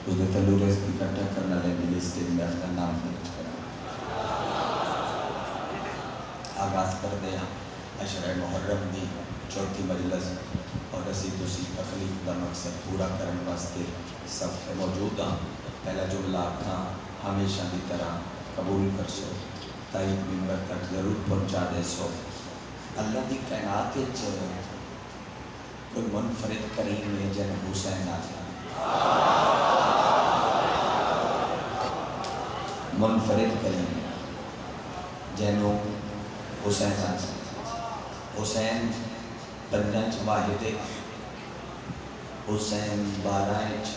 اس نے تلورے کی اکٹھا کرنا لیں لسٹ میں اپنا نام درج کرا۔ آغاز کرتے ہیں عشرہ محرم دی چوتھی مجلس اور اسی تسی تخلیق کا مقصد پورا کرنے واسطے سب سے موجود ہاں۔ پہلا جملہ آکھاں ہمیشہ کی طرح قبول کر سو، تائید ممبر تک ضرور پہنچا دے سو۔ اللہ دی کائنات کوئی منفرد کریم ہے جن حسین آجا، منفرد کریم جنو حسین آجا۔ حسین بندنچ واحدے، حسین بارائچ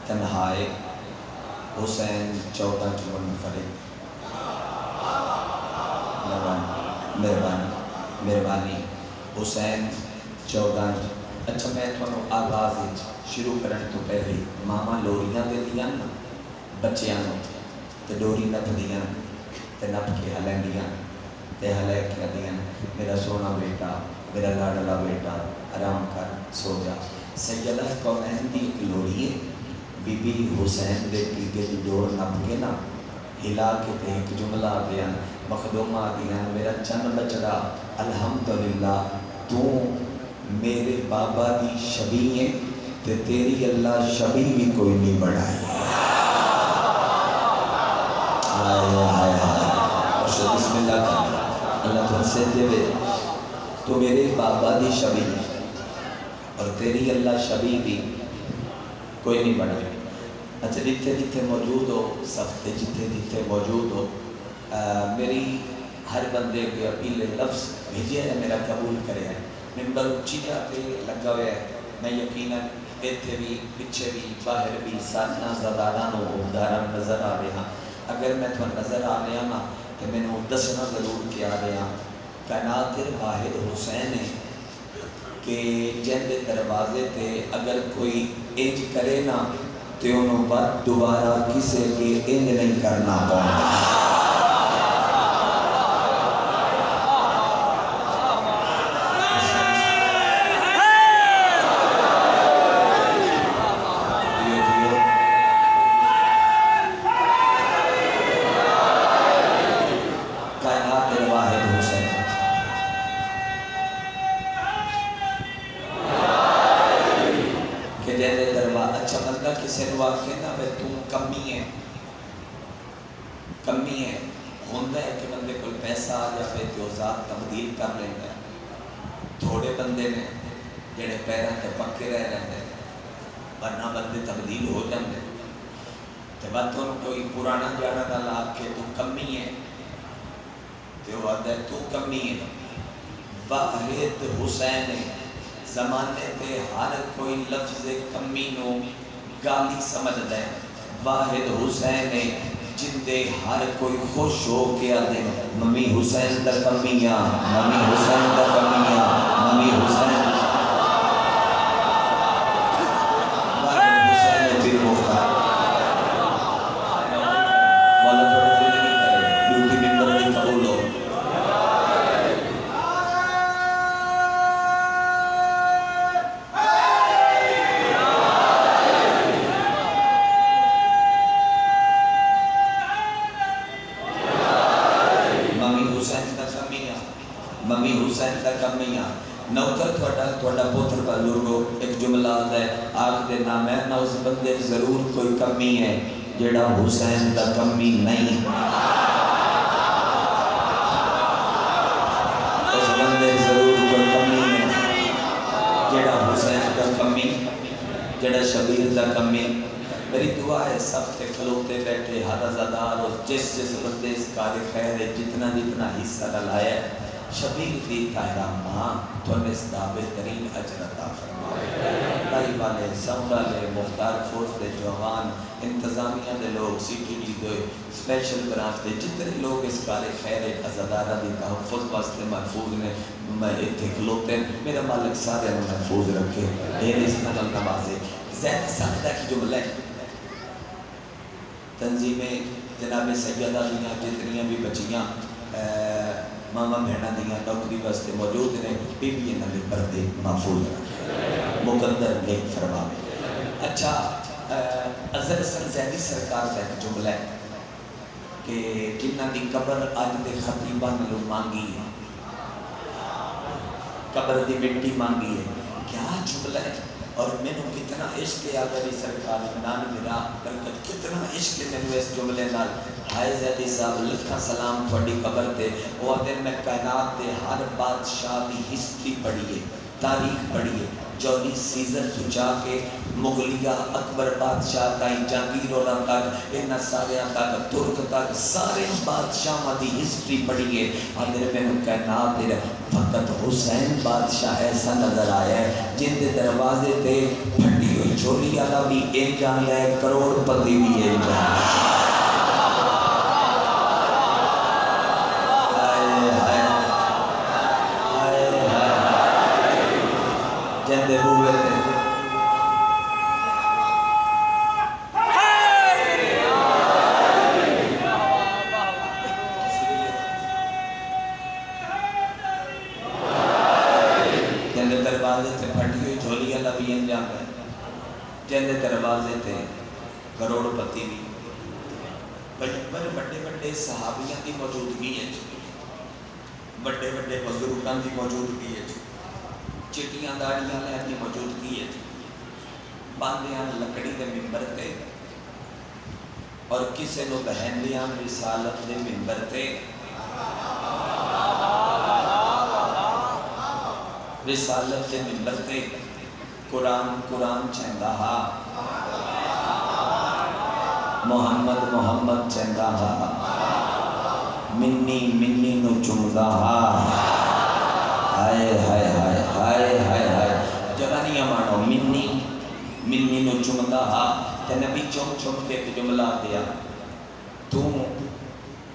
تنہائے، حسین چودنچ منفرد۔ مہربانی حسین چودنچ۔ اچھا میں تھوڑا آغاز شروع کرنے تو پہلے ماما لوریاں دے دیاں نا بچیاں نو تے ڈوری نپ دیاں تے نپ کے ہلیں دیاں تے ہلے کے دیاں میرا سونا بیٹا، میرا لاڈلا بیٹا آرام کر سو جا۔ سیدہ کونین دی ایک لوری ہے، بی بی حسین دے پیگے دی ڈور نپ کے نا ہلا کے تے ایک جملہ دیاں مخدومہ دیاں میرا چند بچڑا الحمدللہ تو میرے بابا دی شبیہ ہے تے تیری اللہ شبیہ بھی کوئی نہیں بڑھائی۔ بسم اللہ کا اللہ تو سے دے تو میرے بابا دی شبیہ اور تیری اللہ شبیہ بھی کوئی نہیں بڑھائی۔ اچھا جتھے جتھے موجود ہو صفتے جتھے جتھے موجود ہو میری ہر بندے کے اپیل لفظ بھیجے ہے میرا قبول کرے ہے۔ ممبر اچھی جاتے لگا ہوئے ہے، میں یقیناً ایتھے بھی پچھے بھی باہر بھی ساتھیاں زداران و عبداران نظر آ رہے ہیں۔ اگر میں تو نظر آ رہے ہیں کہ میں نے دسنا ضرور کیا رہے ہیں کائنات واحد حسین ہے کہ جن دے دروازے تے اگر کوئی انج کرے نا تو انہوں بعد دوبارہ کسے کے انج نہیں کرنا پڑتا۔ کمی ہے ہوندہ ہے کہ بندے کوئی پیسہ آ جائے تو ذات تبدیل کر لینا ہے۔ تھوڑے بندے نے جڑے پیروں تے پکے رہ رہتے ہیں ورنہ بندے تبدیل ہو جاتے ہیں۔ تو بات کوئی پرانا جانا کا لا کے تو کمی ہے تو وہ آتا ہے تو کمی ہے۔ واحد حسین ہے زمانے تے ہر کوئی لفظ کمی نو گالی سمجھ دے۔ واحد حسین ہے جن دے ہر کوئی خوش ہو کے آدھے ممی حسین دا کمیاں، ممی حسین دا کمیاں، ممی حسین واحد حسین پھر مختار والا تھوڑا زندگی کرے ڈیوٹی ممبر دی قبول ہو۔ ممی حسین دا کمیاں نوکر تھوڑا پوتر بزرگو ایک جملہ آتا ہے آگ دے نام ہے نہ اس بندے ضرور کوئی کمی ہے جیڑا حسین دا کمی نہیں۔ اس بندے ضرور کوئی کمی ہے جیڑا حسین دا کمی، جیڑا شبیر دا کمی۔ میری دعا ہے سب تے کھلوتے بیٹھے ہر ازادار اور جس بندے اس کار خیر ہے جتنا حصہ ڈلایا ہے شبیر دی طاہرہ ماں تو اس دا بہترین اجر عطا فرمائے۔ لائی والے سمرالے مختار فوج دے جوان انتظامیہ دے لوگ سی ٹی ڈی دے سپیشل برانچ دے جتنے لوگ اس کار خیر ازادارہ دی تحفظ واسطے محفوظ نے میں اتھے کھلوتے میرا مالک سارے محفوظ رکھے دیر اس نقل نوازے۔ زید ساکدہ کی جملہ ہے تنظیمیں جناب سیدہ دیاں جتنیاں بھی بچیاں ماما بہنہ دیاں نوکری واسطے موجود نے بی بی انہوں نے پردے محفوظ رکھے مقدر نیک فرماوے۔ اچھا اظہر حسن زیدی سرکار کا ایک جملہ ہے کہ جنہ دی قبر اج دے خطیباں نوں مانگی ہے، قبر دی مٹی مانگی ہے. کیا جملہ ہے. اور مینوں کتنا عشق ہے آقا دی سرکار عمران میرا برکت، کتنا عشق ہے مینوں اس جملے نال. ہائے زیدی صاحب لکھاں سلام تھوڑی قبر تے. وہ آدھے میں کائنات دے ہر بادشاہ دی ہسٹری پڑھی ہے، تاریخ پڑھی ہے. جولی سیزن تو جا کے مغلیہ اکبر بادشاہ تائیں جہانگیر تک ان ساریاں تک ترک تک سارے بادشاہاں دی ہسٹری پڑھی ہے. آدھے میں کائنات دے فقط حسین بادشاہ ایسا نظر آیا ہے جن دے دروازے تے پھٹی ہوئی جھولی والا بھی ایک جان ہے، کروڑ پتی بھی ایک جان ہے. جندے ہوئے تھے جندے دروازے تھے پھٹی ہوئی جھولی والا بھی انجام ہے، جندے دروازے تھے کروڑ پتی بھی. بڑے بڑے صحابیاں دی موجودگی ہے، بڑے بڑے بزرگاں دی موجودگی ہے، چٹیاں داڑیاں لے کی موجودگی ہے، باندیاں لکڑی دے ممبر تے اور کسے نو بہندیاں رسالت دے ممبر تے رسالت دے ممبر تے قرآن چہندہ ہا، محمد چہندہ ہا، منی نو چمدہ ہا. ہائے ہائے ہائے ہائے ہائے ہائے جوانیاں مانو منی نو چمدہ ہا. تے نبی چم کے ایک جملہ دیا، تو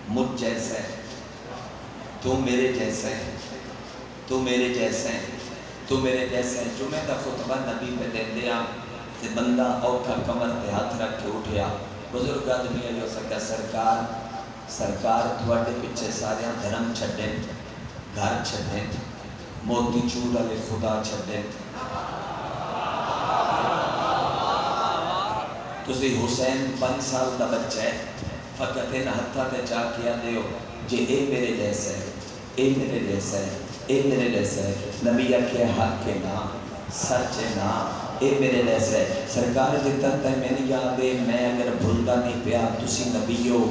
مجھ جیسا ہے، تو میرے جیسا ہے، تو میرے جیسا ہے، تو میرے جیسا ہے. جمعہ دا خطبہ نبی پہ دے دیا تے بندہ اوکھا کمر تے ہاتھ رکھ کے اٹھیا. بزرگ آدمی ہے جو سکتا سرکار تھوڑے پیچھے سارے دھرم چھڑیں، گھر چھڑیں، موتی چور والے خدا چھڑیں. تسی حسین 5 سال دا بچہ ہے، فقط ان ہتھا تے جا کیا دیو جے اے میرے جیسا ہے، اے میرے جیسا ہے، اے میرے جیسا ہے. نبی آکھے حق کے نا سچ نا اے میرے جیسا ہے. سرکار جتنا تے میں نے یاد ہے، میں اگر بھولتا نہیں پیا تسی نبی ہو،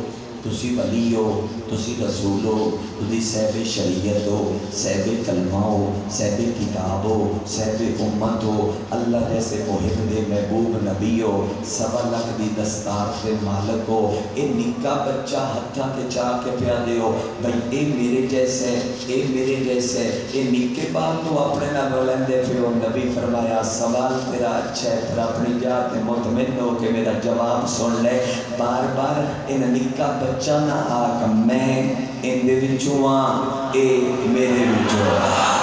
تسی ولی ہو، تسی رسول ہو، تسی صاحب شریعت ہو، صاحب کلمہ ہو، صاحب کتاب ہو، صاحب امت ہو، اللہ جیسے محب دے محبوب نبی ہو، 1.25 لاکھ دی دستار دے مالک ہو. اے نکا بچہ ہتھاں تے چاہ کے پیا دے ہو بھئی اے میرے جیسے، اے میرے جیسے. اے نکے بال تو اپنے نہ بولندے پہ ہو. نبی فرمایا سوال تیرا اچھا ہے پر اپنی جات مطمئن ہو کہ میرا جواب سن لے. بار بار ان نکا بچہ نہ آکھ میں ان دے وچوں ہاں، اے میرے وچوں ہاں.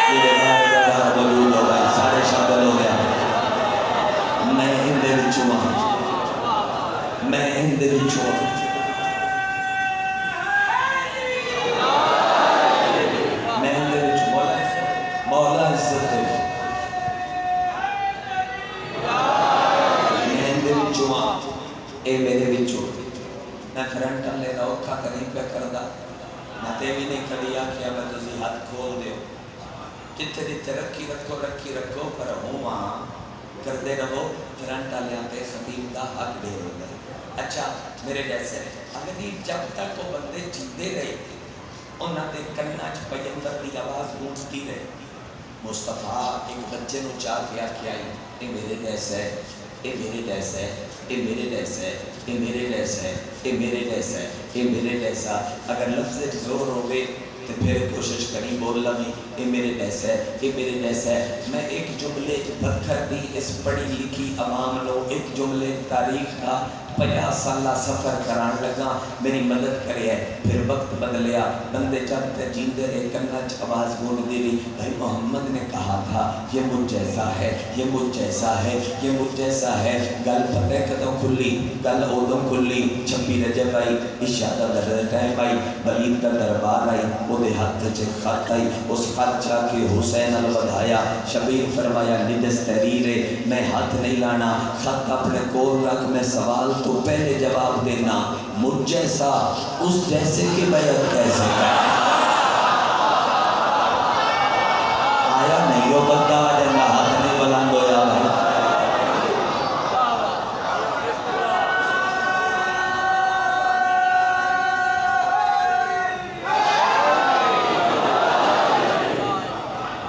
میرے بار موجود ہو گئے، سارے شامل ہو گیا. میں ان دے وچوں ہاں، میں ان دے وچوں ہاں. میں ان دے وچوں مولا عزت دے میں ان دے وچوں ہاں، اے میرے وچوں. میں فرنٹ لے رہا اوکھا کریں پہ کردہ میں تے بھی نہیں کھڑی آکھیا میں تسی ہاتھ کھول دیو جتھے جتھے رکھی رکھو پر ہوں وہاں کردے رہو. فرنٹ لے آتے خطیب دا حق دے ہوتا ہے. اچھا میرے جیسے اگر یہ جب تک وہ بندے جیتے رہے انہاں دے کناں چ پیغمبر دی آواز گونجتی رہے. مصطفیٰ ایک بچے نو چاہ کے آکھیا اے میرے جیسا ہے، اے میرے جیسا ہے، اے میرے جیسا ہے، اے میرے جیسا ہے، اے میرے جیسا ہے، اے میرے جیسا. اگر لفظ زور ہوئے تو پھر کوشش کری بولنا بھی اے میرے جیسا ہے، اے میرے جیسا ہے. میں ایک جملے بکھر دی اس پڑھی لکھی عوام لو ایک جملے تاریخ کا 50 سالہ سفر کران لگا میری مدد کرے ہے. پھر وقت بدلیا بندے جب تے جیندے رہے کنا چ آواز گونجدی رہی بھائی محمد نے کہا تھا یہ مجھ جیسا ہے یہ مجھ جیسا ہے یہ مجھ جیسا ہے. گل پتہ کدوں کھلی گل ادوں کھلی 26 رجب آئی عشاء دا ٹائم آئی ولید دا دربار آئی وہ دے ہاتھ چ خط آئی اس خط چا کے حسین ال ودھایا. شبیر فرمایا نجس تحریر ہے میں ہاتھ نہیں لانا خط اپنے کول رکھ میں سوال تو پہلے جواب دینا مجھ جیسا اس جیسے کی بیعت کیسے کرے. آیا نہیں ہو بندہ جنگا ہاتھ نہیں بلند ہویا بھائی.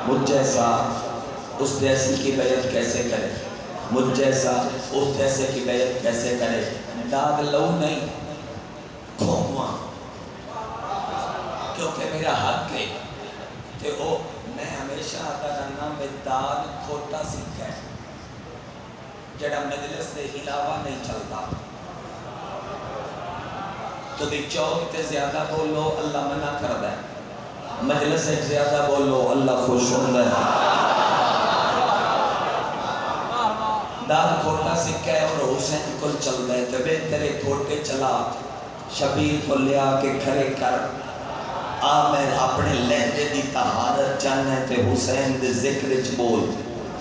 مجھ جیسا اس جیسی کی بیعت کیسے کرے مجھ جیسا اس جیسے کی بیعت کیسے کرے. داغ لو نہیں کھوما کیونکہ میرا حق ہے کہ وہ میں ہمیشہ آتا رہنا میں داغ کھوٹا سکھا ہے جڑا مجلس دے علاوہ نہیں چلتا. تو دی چوک تے زیادہ بولو اللہ منع کر دے مجلس سے زیادہ بولو اللہ خوش ہوتا ہے. داغ کھوٹا سکھا ہے اور حسین کو چل رہے تھے بہترے کھوٹے چلا شبیر کو لیا کے کھڑے کر آ میں اپنے لہجے دی طہارت چاہنا ہے تے حسین دے ذکر چ بول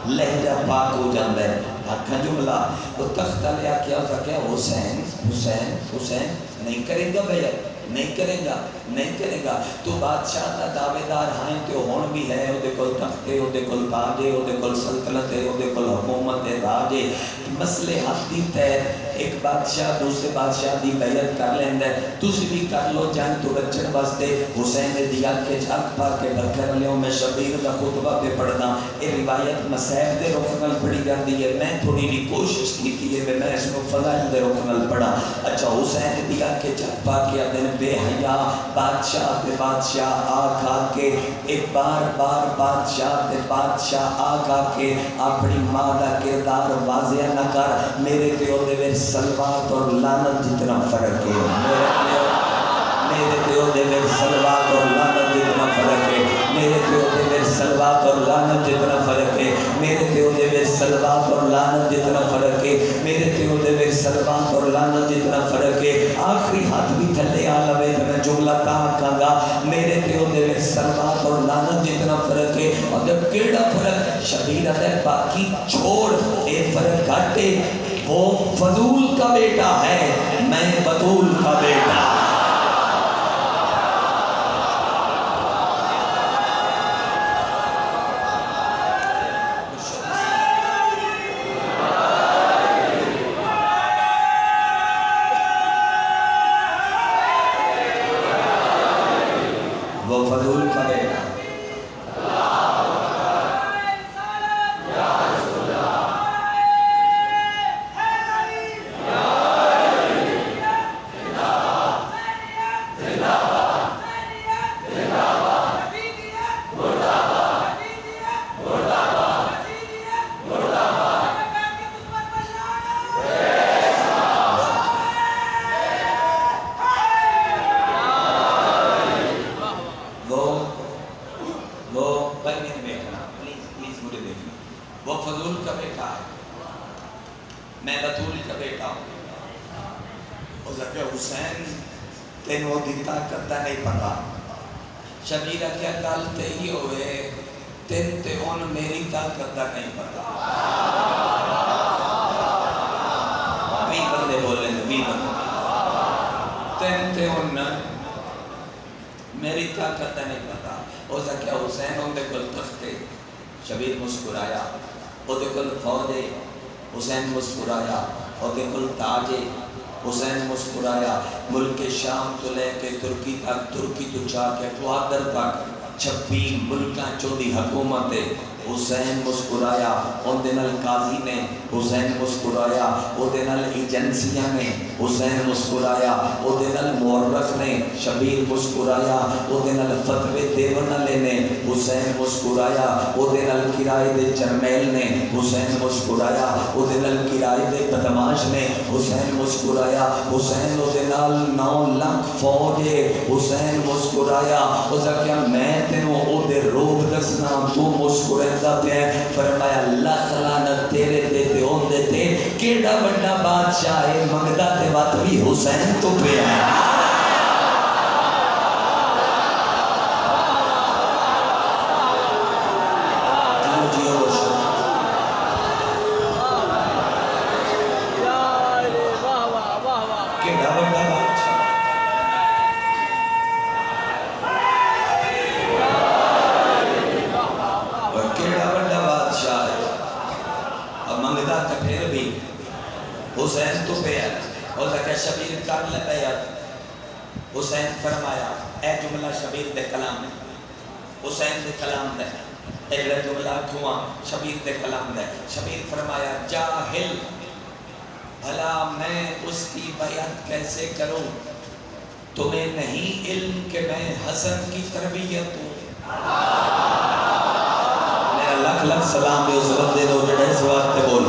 لہجہ پاک ہو جاندہ ہے. آکھا جملہ وہ تختہ لیا کیا ہو سکیا حسین حسین حسین نہیں کریں گا بیعت نہیں کرے گا نہیں کرے گا. تو بادشاہ دا دعوے دار ہیں کہ ہون بھی ہے او دے کول تختے او دے کول تاج ہے او دے کول سلطنت ہے او دے کول حکومت ہے راج ہے. مسئلے حق دی تے ایک بادشاہ دوسرے بادشاہ دی بیعت کر لیندہ ہے تسی بھی کر لو جان تو بچن واسطے. حسین نے دیا کہ جھاک پا کے بکر لیوں میں شبیر دا خطبہ پہ پڑھنا اے روایت مسائب دے رخنل پڑھی جاندی ہے میں تھوڑی بھی کوشش کی تھی ہے میں اس کو فضائل دے رخنل پڑھا. اچھا حسین نے دیا کہ جھاک پا کے دن بے حیا بادشاہ تے بادشاہ آگا کے ایک بار بار بادشاہ تے بادشاہ آگا کے اپنی ماں دا کردار واضح نہ کر میرے دیو دے وچ سلوات اور لعنت جتنا فرق ہے. میرے دیو دے وچ سلوات اور لعنت جتنا فرق ہے. میرے دیو دے وچ سلوات اور لعنت جتنا فرق ہے. میرے دیو دے وچ سلوات اور لعنت جتنا فرق ہے. میرے دیو دے وچ سلوات اور لعنت جتنا فرق ہے. آخری ہاتھ بھی تھلے آ لوے تو میں جملہ کہاں گا میرے دیو دے وچ سلوات اور لعنت جتنا فرق ہے. اور جب کیڑا فرق شبیر ہے باقی چھوڑ اے فرق گھٹے وہ فضول کا بیٹا ہے میں بطول کا بیٹا. وہ فضول کا بیٹا وہ فضول کا بیٹا ہے میں بطول کا بیٹا ہوں. اور ذکر حسین تین وہ دیتا کرتا نہیں پتا شبیرہ کیا گل تے ہی ہوئے تین تے ان میری طاقت کا نہیں پتا. بھی بندے بولے بھی بندے تین تے ان میری طاقت کا نہیں پتا. ہو سکیا حسین ان دے کل تختے شبیر مسکرایا او دے کل فوج ہے حسین مسکرایا او دے کل تاج ہے حسین مسکرایا. ملک شام تو لے کے ترکی تک ترکی تو جا کے کوادر تک 26 ملکاں چودی حکومت حسین مسکرایا، اندے نال قاضی نے، حسین مسکرایا، اودے نال ایجنسیاں نے، حسین مسکرایا، اودے نال مورخ نے، شبیر مسکرایا، اودے نال فتوے دیون والے نے، حسین مسکرایا، اودے نال کرائے دے جرنیل نے، حسین مسکرایا، اودے نال کرائے دے بدماش نے، حسین مسکرایا، حسین اودے نال 9 لاکھ فوج ہے، حسین مسکرایا، اس کیا میں تینوں اودے روب دسنا تو مسکریندا پیا، فرمایا اللہ لعنت تیرے تے تے اوندے تے کیڑا بڑا بادشاہ ہے منگدا تے وات بھی حسین تو پیا ہے۔ حسین تو پہ ہو سکے شبیر کر لے بیعت، حسین فرمایا اے جملہ شبیر دے کلام ہے، حسین دے کلام دے اگلے جملہ دھواں شبیر دے کلام دے، شبیر فرمایا جاہل بھلا میں اس کی بیعت کیسے کروں، تمہیں نہیں علم کہ میں حسن کی تربیت ہوں۔ میرا لکھ لکھ سلام دے اس وقت دے دو جڑے اس وقت تے بول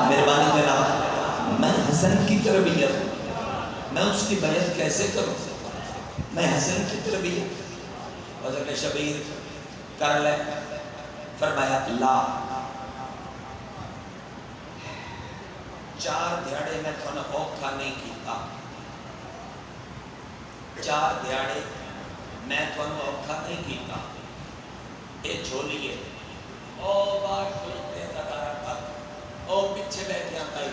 مہربانی جناب، میں حسن کی تربیت ہوں، میں اس کی بیعت کیسے کروں، میں حسن کی تربیت۔ حضرت شبیر کر لے، فرمایا لا 4 دھیاڑے میں تھوڑا اوکھا نہیں کیتا، 4 دھیاڑے میں تھوڑا اوکھا نہیں کیتا، اے جھولیے او بار کھلتے زدارہ پر او پچھے بیٹھے آئی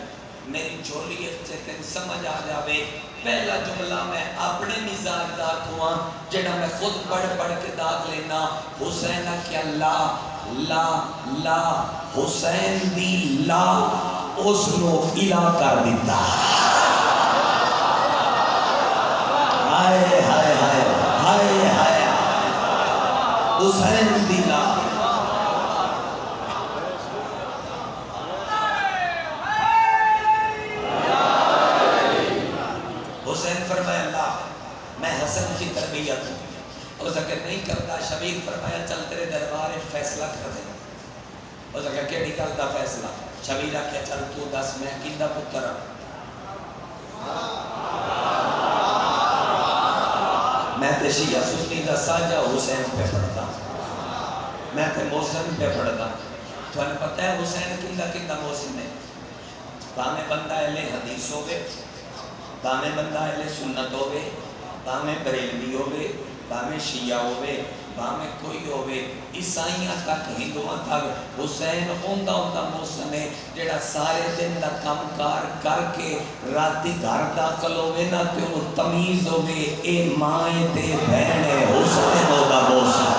میری جھولیت سے تین سمجھ آ جاوے، پہلا جملہ میں اپنے مزاج دا کھواں جڑا میں خود پڑھ پڑھ کے داغ لینا، حسین کیا لا لا لا، حسین دی لا اس نو الہ کر دیتا، ہائے ہائے ہائے ہائے ہائے، حسین دی لا۔ حسین فرمایا اللہ میں حسن کی تربیت ہوں، ہو سکے نہیں کرتا، شبیر فرمایا چل تیرے دربار فیصلہ کر دے، ہو سکے کیڑی کرتا فیصلہ، شبیر آکھیا چل تو دس میں کیندہ پتر میں تے شیعہ سنی دا ساجہ حسین پہ پڑھتا، میں تے محسن پہ پڑھتا، تو انہیں پتہ ہے حسین کیندہ محسن ہے، باہمیں بندہ اہلِ حدیث ہوئے، باہمیں بندہ اہلِ سنت ہوئے، باہمیں بریلوی ہوئے، باہمیں شیعہ ہوئے، باہمیں کوئی ہوئے، عیسائیاں تک ہندوان تک، حسین ہوندہ محسن ہے جڑا سارے دن دا کم کار کر کے راتی گھر داخل ہوئے نا تے وہ تمیز ہوئے اے مائیں تے بہنے حسین ہوندہ محسن،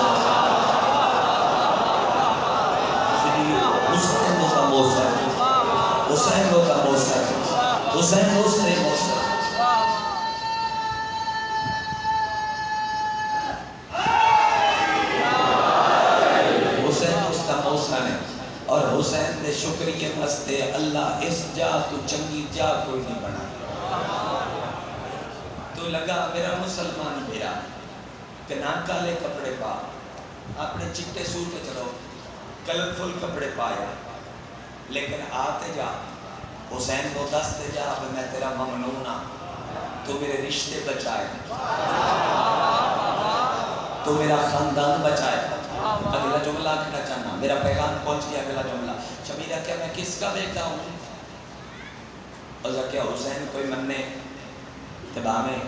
حسین ہوندہ محسن، حسین ہوندہ محسن، حسین ہوندہ محسن۔ اور حسین دے شکریہ مستے اللہ اس جا تو چنگی جا کوئی نہیں بنا، تو لگا میرا مسلمان میرا کہ نہ کالے کپڑے پا، اپنے چٹے سوٹ چلو کلرفل کپڑے پایا، لیکن آتے جا حسین کو دستے جا اب میں تیرا ممنونہ، تو میرے رشتے بچائے، تو میرا خاندان بچائے۔ اگلا جملہ آکھنا چاہنا، میرا پیغام پہنچ گیا، اگلا جملہ شبیرہ کیا میں کس کا بیٹا ہوں، اور کیا حسین کوئی مننے اتباع میں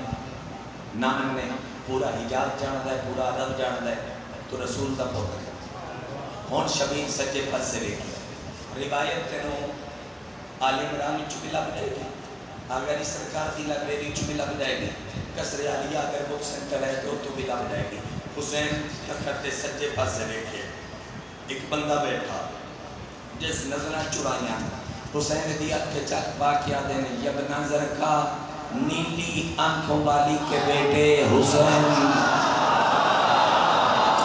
نہ مننے، پورا حجاز جاندہ ہے، پورا عرب جاندہ ہے، تو رسول دا پوتا ہے۔ ہون شبیر سجے پس سے دیکھیں روایت تینوں آل عمران چوبی لگ جائے گی، اگر اس سرکار دی لائبریری چوبی لگ جائے گی، کسر عالیہ اگر بک سینٹر ہے تو بھی لگ جائے گی۔ حسین تخت سجے پاس سے بیٹھے، ایک بندہ بیٹھا جس نظرہ چرائیاں، حسین دیت کے چک پا کیا دینے یب نظر کا نیلی آنکھوں والی کے بیٹے حسین،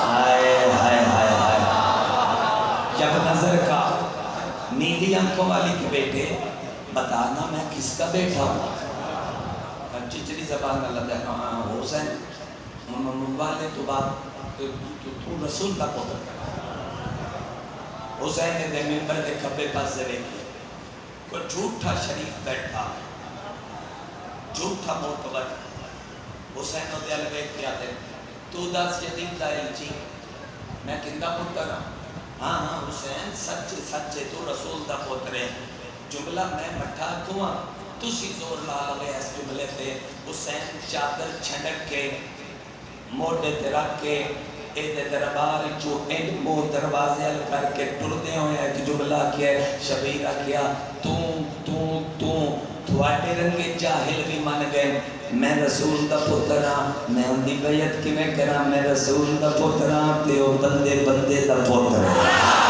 ہائے ہائے ہائے نیلی آنکھوں والی کے بیٹے بتانا میں کس کا بیٹا ہوں؟ چچری زبان اللہ دیکھا ہاں حسین والے تو بات تو رسول کا پتر حسین نے دے ممبر دے کھبے پاس سے دیکھے کوئی جھوٹا شریف بیٹھا جھوٹا معتبر حسین نے دل بیٹھ کیا دے تو داس جدید دائل جی میں کندہ پتر ہاں ہاں حسین سچے سچے تو رسول دا پتر ہے جملہ میں مٹھا کھواں تسی زور لا لگے اس جملے تے حسین چادر چھنک کے موڑے تے رکھ کے اے دے دربار جو اینڈ مو دروازے ال کر کے ٹردے ہوئے ایک جملہ کیا شبیرہ کیا تھواٹے رنگے جاہل بھی مان گئے میں رسول دا پتر ہاں میں ان دی بیعت کی میں کرا میں رسول دا پتر ہاں تے او بندے بندے دا پتر ہاں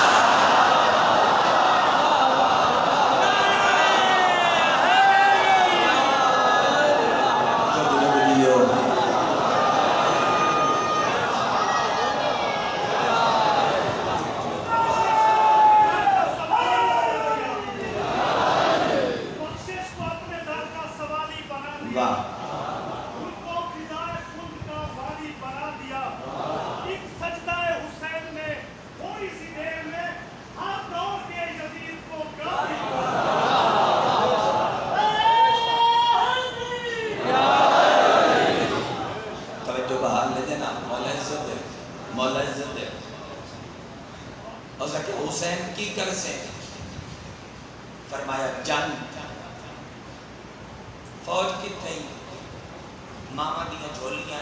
فرمایا جنگ فوج کی تھی ماما دیا جھولیاں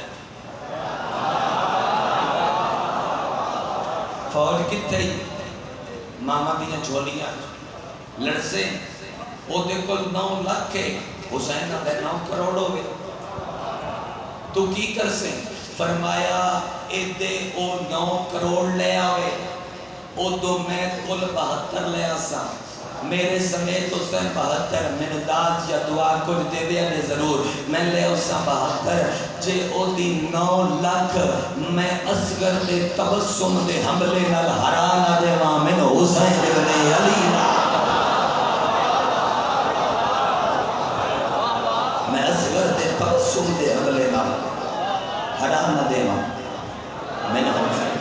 فوج کی تھی ماما دیا جھولیاں لڑسے او دے کل 9 لاکھ کے حسین دے 9 کروڑ ہوئے تو کی کر سے فرمایا اے دے او 9 کروڑ لے آوے او دو میں کل 72 لے آسا میرے سمیت حسین 72 میں داد یا دعا کچھ دے دیا نے ضرور میں لے اسا 72 جے او دی 9 لاکھ میں اصغر دے تبسم دے حملے نال حرانا دے وامن حسین ابن علی میں اصغر دے تبسم دے حملے نال حرانا دے وامن حسین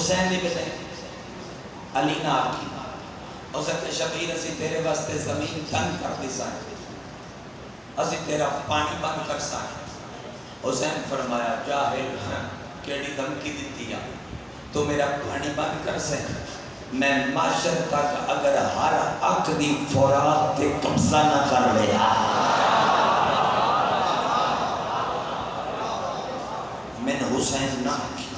حسین نے بتائے علی نہ آکی حضرت شبیر اسی تیرے واسطے زمین تن کر دی سائیں اسی تیرا پانی بند کر سائیں حسین فرمایا جاہل کیڑی دھمکی دیتی ہے تو میرا پانی بند کر سائیں میں معاشر تک اگر ہر اک دی فورات تے قبضہ نہ کر لیا میں حسین نہ کی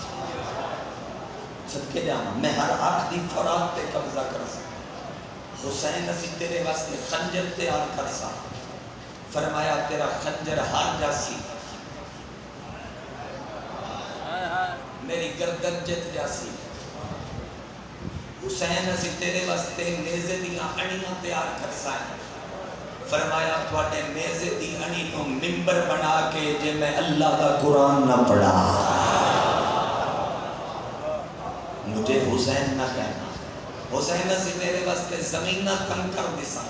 صدقے جانا میں ہر آنکھ دی فرات تے قبضہ کر سکتا حسین اسی تیرے واسطے خنجر تیار کر سکتا فرمایا تیرا خنجر ہار جاسی میری گردن جت جاسی حسین اسی تیرے واسطے نیزے دیاں اڑیاں تیار کر سکتا فرمایا تواڈے نیزے دی اڑی کو ممبر بنا کے جے میں اللہ کا قرآن نہ پڑھا مجھے حسین نہ کہنا حسین سے تیرے واسطے زمین نہ تنگ کر دیسا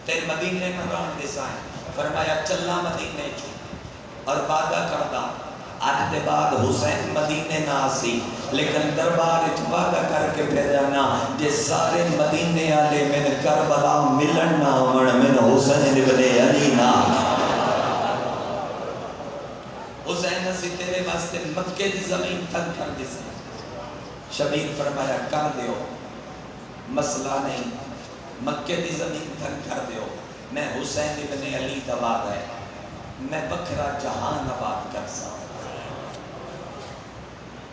تیرے مدینے میں ران دیسا فرمایا چلا مدینے چو اور وعدہ کردہ آج دے بعد حسین مدینے نہ آسی لیکن دربار اچ وعدہ کر کے پھر جانا جے سارے مدینے آلے میں کربلا ملن نہ ہونا میں حسین ابن علی نہ حسین سے تیرے واسطے مکے دی زمین تنگ کر دیسا شبیر فرمایا کر دیو مسئلہ نہیں مکے دی زمین تنگ کر دیو میں حسین ابن علی دباد ہے میں بکھرا جہان آباد کر سا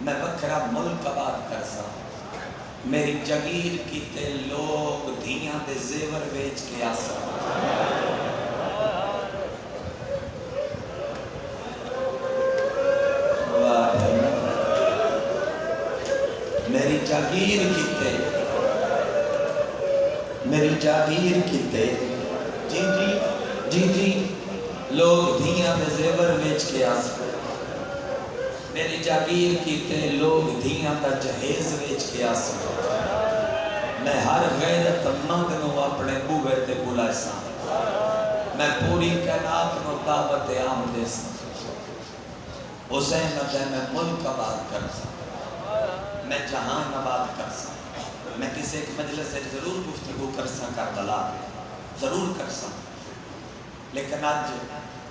میں بکھرا ملک آباد کر سا میری جگیر کی تے لوگ دھیاں دے زیور بیچ کے آسا میری جاگیر کیتے میری جاگیر کیتے جی لوگ دھیاں میں زیور بیچ کے آسا میری جاگیر کیتے لوگ دھیاں دا جہیز ویچ کے آسا میں ہر غیرت مند نو اپنے بوئے تے بلائے سا میں پوری کائنات نو دعوت عام دے سا حسین دے میں ملک آباد کر سا میں جہان آباد کر سا میں کسی ایک مجلس سے ضرور گفتگو کر سا کربلا ضرور کر سا لیکن آج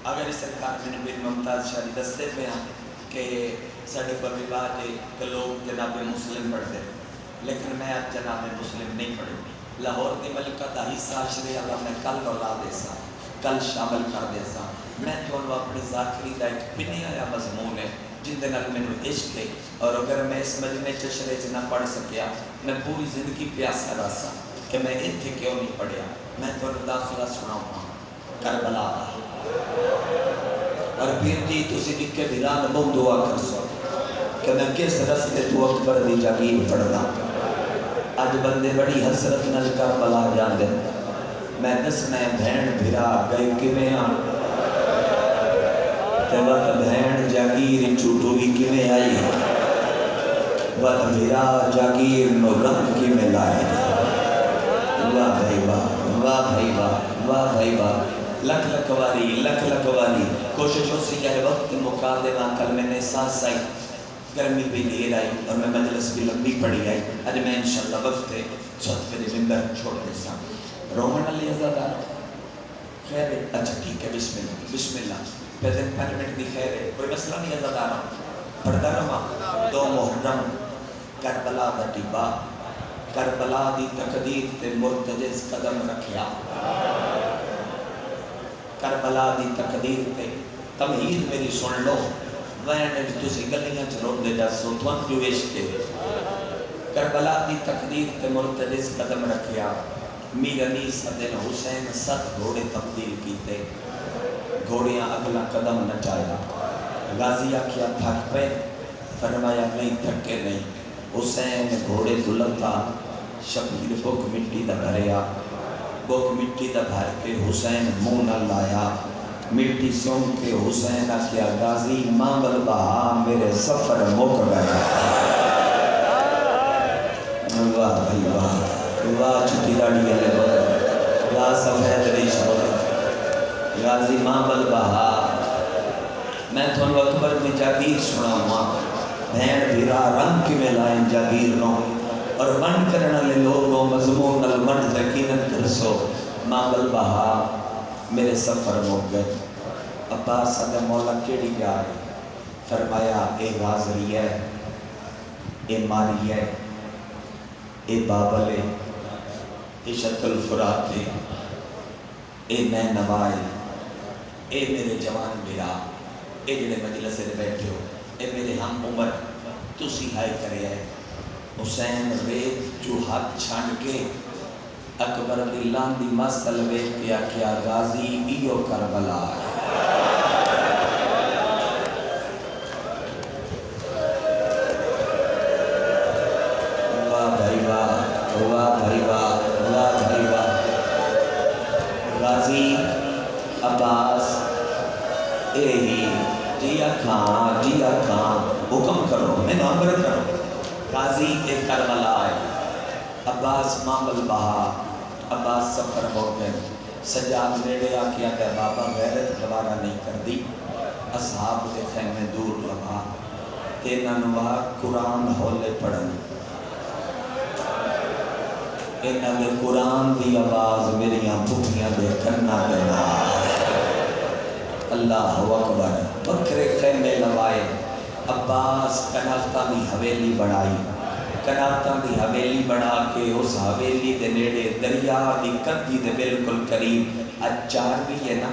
اگر اس سرکار میں نبی ممتاز شاہی دستے پہ ہیں کہ سڑے پر رواج ہے کہ لوگ جناب مسلم پڑھتے لیکن میں اب جناب مسلم نہیں پڑھوں لاہور دی ملکہ دا حصہ عشرے اللہ میں کل رولا دے سا کل شامل کر دے سا میں تو انہوں اپنی ذاکری دا ایک پنی آیا مضمون ہے جن دن میں نے عشق ہے اور اگر میں اس مجمع چشرے سے نہ پڑھ سکیا میں پوری زندگی پیاسا رہا کہ میں اتھے کیوں نہیں پڑھیا میں تو داخلہ سناؤں کربلا اور پھر جی تسی نکے بھیران بہت دعا کر سو کہ میں کس رستے تو اکبر دی جاگیر پڑھنا آج بندے بڑی حسرت نل کربلا جان دے میں دسنا ہے بھین بھیرا گئے کمیں آن تے وقت بھین جاگیر چوٹوی کمیں آئی وقت بھیرا جاگیر نو رنگ کمیں لائے واہ بھائی واہ واہ بھائی واہ واہ بھائی واہ لکھ لکواری کوشش ہو سی جائے وقت مقادمہ کل میں نے سانس آئی گرمی بھی دیر آئی اور میں مجلس بھی لمبی پڑی آئی آج میں انشاءاللہ وقت ہے سوت پہ دی ممبر چھوڑ دے سا رومن علی ازادار خیر ہے اچھا ٹھیک ہے بسم اللہ پہلے 5 منٹ دی خیر ہے کوئی مسئلہ نہیں ازادارا پڑھتا رہا 2 محرم کربلا دا ٹیبا کربلا دی تقدیر تے مرتجز قدم رکھیا کربلا دی تقدیر تے تمہید میری سن لو وین تسی گلیاں چلون دے جا سو تو جو عشق کے کربلا دی تقدیر تے مرتجز قدم رکھیا میر علی صدن حسین 7 گھوڑے تبدیل کیتے گھوڑیاں اگلا قدم نچایا غازی آکھیا تھک پہ فرمایا نہیں تھکے نہیں حسین گھوڑے دلتا شبیر بک مٹی دا بھریا بک مٹی دا بھر کے حسین منہ نہ لایا مٹی سون کے حسین آکھیا غازی مانگل بہا میرے سفر مک گیا واہ بھائی واہ واہ چھٹی داڑی علی بہت واہ سفید ریش بہت غازی مانگل بہا میں تھون اکبر دی جاگیر سنا ہوا بھین بھیرا رنگ کی میں لائن جاگیر نو اور منڈ کرنا لے لوگوں مضمون نل منڈ یقیناً کرسو مانگل بہا میرے سفر موک گئے عباس صدر مولا کیڑی جائے فرمایا اے غازری ہے اے ماری ہے اے بابل ہے اے شت الفرات ہے اے نین نوائے اے میرے جوان میرا اے جڑے مجلس سے بیٹھے ہو اے میرے ہم عمر تسی ہائے کرے ہے حسین ریت جو ہاتھ چھان کے اکبر اللہ دی مسل ویک کیا کیا غازی ایو کربلا ہے واہ بھائی واہ واہ بھائی واہ واہ بھائی واہ غازی عباس اے ہی جیا کھان حکم کرو میں نامبر کرو غازی ایک کربلا ہے عباس مانگل بہا عباس سفر ہو گئے سجاد نیڑے آکیا کہ بابا غیرت دوبارہ نہیں کر دی اصحاب دے خیمے دور لگا تینا نوا قرآن ہولے پڑھن اینا دے قرآن دی آواز میریاں بھوکیاں دے کرنا دینا اللہ اکبر بکرے خیمے لوائے عباس کنالتاں دی حویلی بڑھائی کنالتاں دی حویلی بڑھا کے اس حویلی دے نیڑے دریا دی کدی دے بالکل قریب آج 4 بھی ہے نا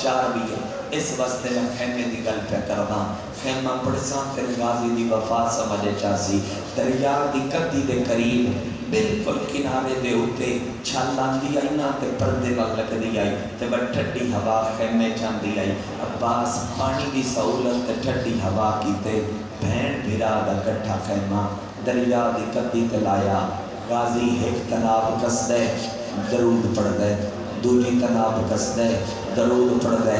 4 بھی ہے اس واسطے میں خیمے دی گل پہ کرنا خیمہ پڑساں تے غازی دی وفا سمجھے چاسی دریا دی کدی دے قریب بالکل کنارے دے ہوتے چھالان دی آئی نا تے پردے نال لگ دی آئی تے بڑھ ٹھڈی ہوا خیمے چان دی آئی عباس پانی دی سہولت تے ٹھڈی ہوا کیتے بھین بھیرا دا کٹھا خیمہ دریا دی کدی تے لایا غازی ایک تناب کس دے درود پڑھ دے دوجی تناب کس دے درود پڑھ دے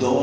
2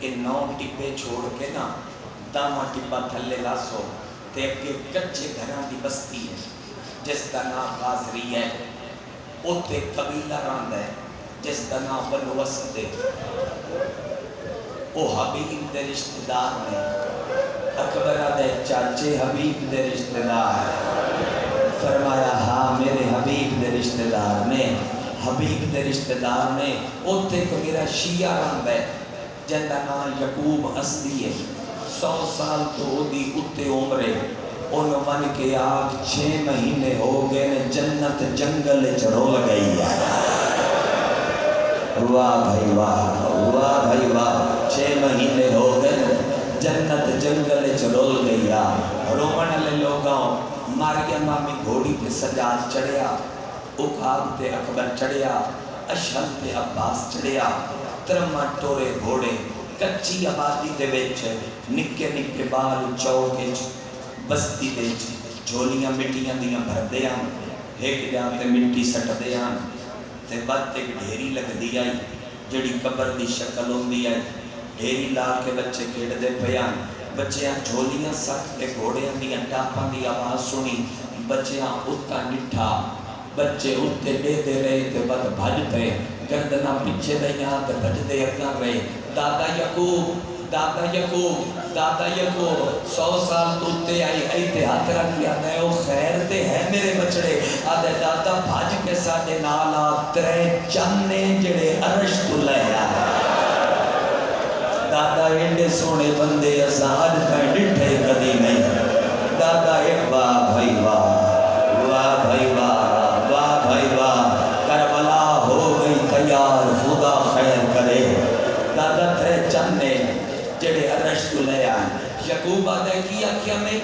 یہ 9 ٹپے چھوڑ کے نا داما ٹپا تھلے لاسو تے اگے کچے گھراں دی بستی ہے جس کا نام غازری ہے، اوتے قبیلہ راند ہے جس کا نام بنو اسد ہے۔ او حبیب دے رشتہ دار نے، اکبرہ دے چاچے حبیب دے رشتہ دار، فرمایا ہاں میرے حبیب دے رشتہ دار نے، حبیب دے رشتہ دار نے۔ اوتے کو میرا شیعہ راند ہے جن کا نام یعقوب اسدی ہے، 100 سال تو دی اتے عمرے، انہوں من کے آگ 6 مہینے ہو گئے جنت جنگل چڑھول گئی ہے۔ واہ بھائی واہ، واہ بھائی واہ، 6 مہینے ہو گئے جنت جنگل چڑھول گئی ہے۔ رومن علیہ لوگاں مریم امی گھوڑی پہ سجاد چڑھیا، اکاب تے اکبر چڑھیا، اشہل تے عباس چڑھیا، ترمہ ٹورے گھوڑے کچی آبادی دے بیچے، نکے نکے بال چوکے بستی بیچے، جھولیاں مٹیاں دیاں بھر دیاں، ایک جاتے مٹی سٹ دیاں، تے بعد ایک ڈھیری لگ دی آئی جڑی قبر دی شکل ہوں دی آئی، ڈھیری لا کے بچے کھیڑ دے پیان، بچیاں جھولیاں سٹ کے گھوڑیاں دیاں ٹاپاں دی آواز سنی، بچیاں اتا نٹھا، بچے اٹھتے دے دے رہے تے بعد بھج پہ، گردنا پچھے دیاں تے بھج دے اکر رہے، دادا یعقوب، دادا یعقوب، دادا یعقوب، 100 سال توتے آئی ایتے ہاتھ رکھ لیا دے او خیر دے ہے میرے بچڑے، آدھے دادا بھاج کے ساتھے نالا 3 چانے جڑے عرش تو لے آئے۔ دادا ایڈے سونے بندے اسا آج تائیں ڈٹھے کدی نہیں، دادا ایک واہ بھائی واہ، واہ بھائی واہ، واہ بھائی واہ، کربلا ہو گئی تیار خدا خیر کرے، دادا 3 چانے جڑے عرش تو لے آئے۔ یعقوب آدھے کیا کیا میں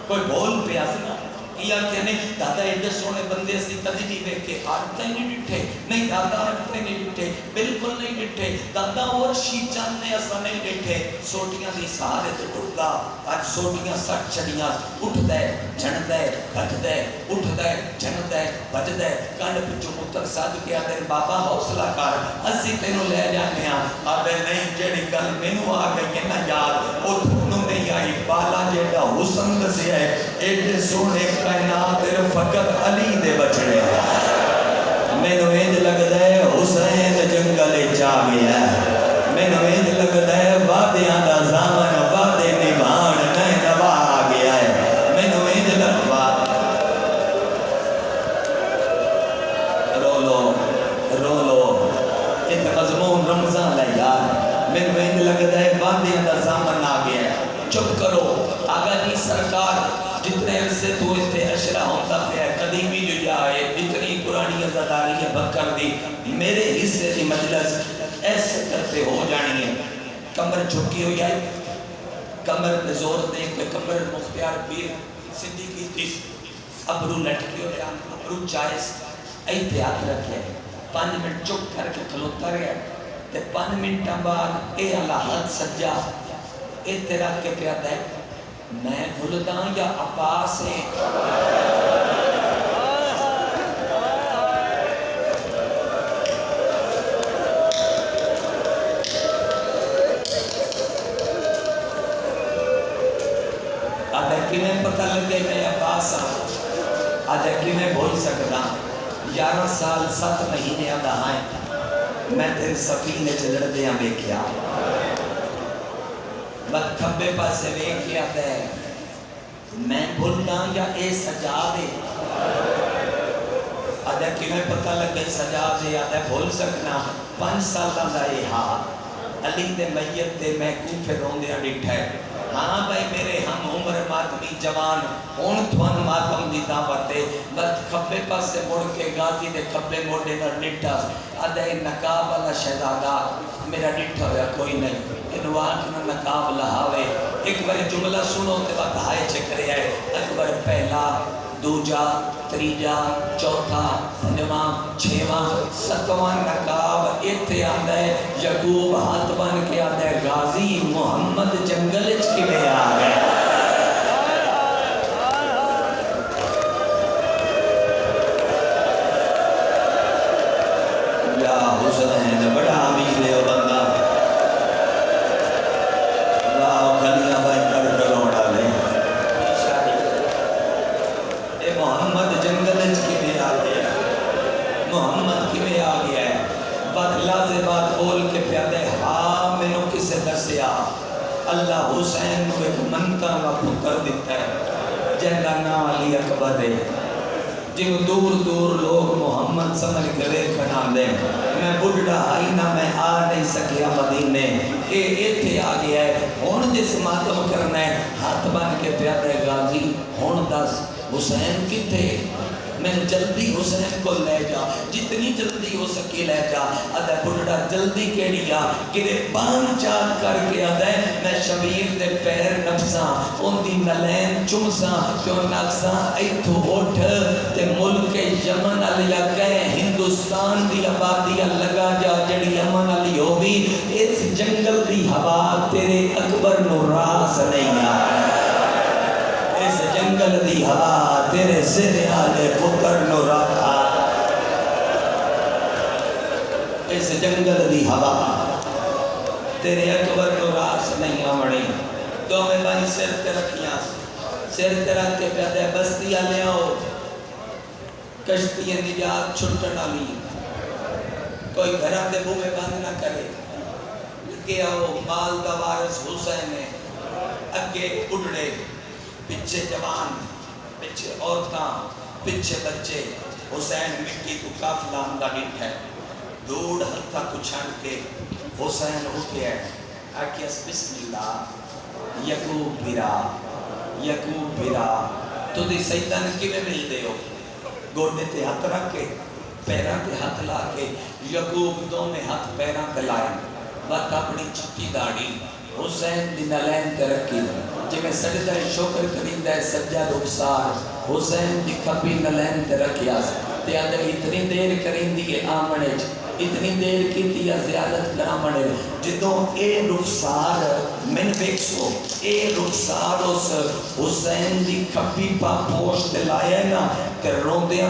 کوئی بول پہ آسنا کیا کیا نہیں، دادا ایڈے سونے بندے سے کدی نہیں بیکھے، آٹھتے نہیں ڈٹھے، نہیں دادا آٹھتے نہیں ڈٹھے، بالکل نہیں ڈٹھے، دادا اور شی چاندے ایسا نہیں ڈٹھے، سوٹیاں دی سہارے تو ٹوٹا، آج سوٹیاں سٹ چڑیاں، اٹھ دے جھن دے بھج دے، اٹھ دے جھن دے بھج دے، کانڈ پچھو پتر ساتھ کیا دے بابا حوصلہ کر، اسی تینوں لے جانے ہیں، آبے نہیں جڑی گل مینوں آ گئی ہے نا یاد، او تھونوں نہیں آئی، بالا جیڑا حسن دسے ہے، ایڈے سونے کائنات فقط علی دے بچڑے ہیں۔ میں نو اینج لگ دے حسین جنگل چا گیا ہے، میں نو اینج لگ دے وعدیاں دا زامن وعدے نبھان نہیں نبھا گیا ہے، میں نو اینج لگ رو لو ایک مضمون رمضان لے یار، میں نو اینج لگ دے وعدیاں دا زامن آ گیا ہے، چپ کرو آگا جی سرکار جتنے عرصے تو اتنے اشرا ہوتا پہ قدیمی جو جائے اتنی پرانی عزاداری ہے بکر دی، میرے حصے دی مجلس ایسے کرتے ہو جانی ہے، کمر جھکی ہو جائے، کمر پہ زور دے کہ کمر مختیار پیر صدیقی تیس، ابرو لٹکی ہو جائے، ابرو چائس ایتے ہاتھ رکھے، 5 منٹ چک کر کے کھلوتا رہے، تے 5 منٹ بعد اے اللہ حد سجا، اے تیرا کے پیادہ ہے، میں بھولداں یا عباس ہے، آدھے کی میں پتہ لگے میں عباس ہوں، آدھے کی میں بھول سکتا 11 سال 7 مہینے آدھا آئیں، میں تیرے سفینے چلڑ دیا بے کیا بات کھبے پاسے بے کیا دے میں بھولنا یا اے سجادے، آدھے کی میں پتہ لگے سجادے، آدھے بھول سکنا 5 سالہ دا یہ ہاں علی دے میت دے میں کوفے روندے ڈٹھے، ہاں بھائی میرے ہم عمر ماتمی جوان اون تھوان ماتم دی دعوتے، بس کھبے پاس سے مڑ کے غازی دے کھبے موڑے نہ ڈٹھا، آدھے نقاب والا شہزادہ میرا ڈٹھا ہویا کوئی نہیں، انوان نہ نقاب لہاوے، ایک بار جملہ سنو تے بعد ہائے چکرے ہے، اکبر پہلا دوجا تریجا چوتھا پنجواں چھواں ستواں نقاب ایتھے آندا ہے، یعقوب ہاتھ بن کے آندا ہے غازی محمد جنگل کی میں آ گئے، یا حسین بڑا امیر ہے بندہ، اللہ حسین کو ایک منتا کا پتر دیتا ہے جنہا نام علی اکبر ہے، جن دور دور لوگ محمد سمجھ کرے کھنا دیں۔ میں بڑھڑا آئی نہ میں آ نہیں سکیا مدینے، اے ایتھے آ گیا ہے، ہون جس ماتم کرنا ہے، ہاتھ بان کے پیادے غازی، ہون دس حسین کی تھے، میں جلدی حسین کو لے جا، جتنی جلدی ہو سکے لے جا۔ ادھا بڑھڑا جلدی کیڑیا کہ بان چال کر کے ادھا میں شبیر دے پیر نفساں ان دی نلین چمساں کیوں نفساں ایتھو اٹھ تے ملک یمن علیہ کہے ہندوستان دی آبادی لگا جا جڑی یمن علی ہو بھی اس جنگل دی ہوا تیرے اکبر نو راس نہیں آیا، اس جنگل دی ہوا تیرے زیر آلے پتر نو رکھا، اس جنگل دی ہوا تیرے اکبر نو راس نہیں آمڑی۔ دو میں بھائی سر تے رکھیاں، سر تے رکھ کے پیادے بستی آلے آؤ، کشتی نجات چھٹن آلی، کوئی گھرہ دے بو میں بند نہ کرے، لگے آؤ مال دا وارث حسین ہے، اگے اڑڑے پچھے جوان، پچھے عورتاں، پچھے بچے، حسین مٹی کو کافلا اندہ ڈٹھے، دوڑ ہتھا کو چھڑ کے حسین اٹھے ہے، آکیس بسم اللہ، یکوب بھیرا، تو دی سیدان کی میں مل دے ہو، گوڑے تے ہاتھ رکھ کے، پیران تے ہاتھ لا کے، یکوب دو میں ہاتھ پیران تے لائیں، بات اپنی چھتی داڑی، حسین دی نلین تے رکھی دے، جی میں سجدہ شکر کریں دے سجدہ رخسار، حسین دی کبھی نلین تے رکھیا سے، تے اندر اتنی دیر کریں دی آمنے، اتنی دیر کی تیا زیادت کرامنے، جدوں اے رخسار میں بیکسو، اے رخسار اس حسین دی کبھی پا پوشت لائے نا، کہ روندیاں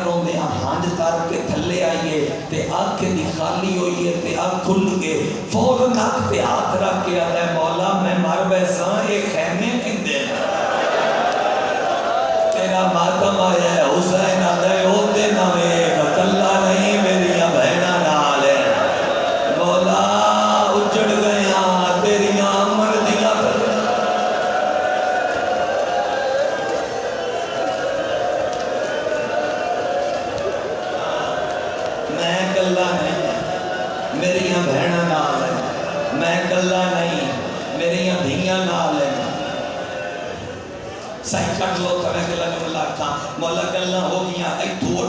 ہانڈ تار کے تھلے آئیے، تے آنکھ دی خالی ہوئیے، تے آنکھ کھل گئے، فوراً آنکھ تے ہاتھ رکھ کے آتا ہے مولا میں مر بیساں ایک خیمے کندے تیرا ماتم آیا ہے حسین آتا ہے ہوتے نہ میرے کلا نہیں میری بہنہ نال ہے مولا اجڑ گئے ہاں تیری آمن دیا پر میں کلا نہیں میری بہنہ نال ہے، میں کلا نہیں میری دھیاں نال ہے، سائیں کٹ لو تو میں گلہ میں اللہ تھا مولا گلہ ہو گیا ایتھو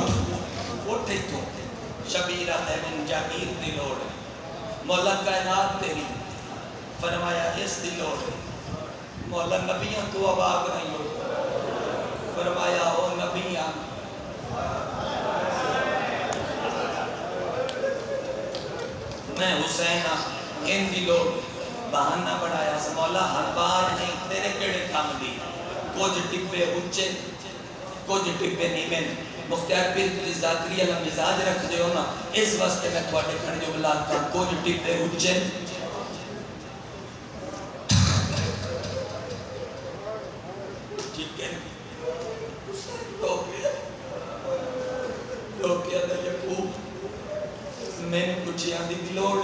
اٹھ ایتھو شبیرہ دے من جاگیر دی لوڑ مولا کائنات تیری فرمایا اس دی لوڑ مولا نبیاں تو اب آگ نہیں ہو فرمایا او نبیاں میں حسینہ ان دی لوڑ بہانہ بڑھایا سے مولا ہر بار نہیں تیرے کڑے کام دی کچھ ٹپے اچھے کچھ ٹپے نیمن مختار پیر تلی ذاتری اللہ مزاج رکھ دے ہو نا اس واسطے میں تھوڑے کھڑے جو ملاتا کچھ ٹپے اچھے ٹھیک ہے لوگ کیا دا یقوب میں نے کچھ یادی بھی لوڑ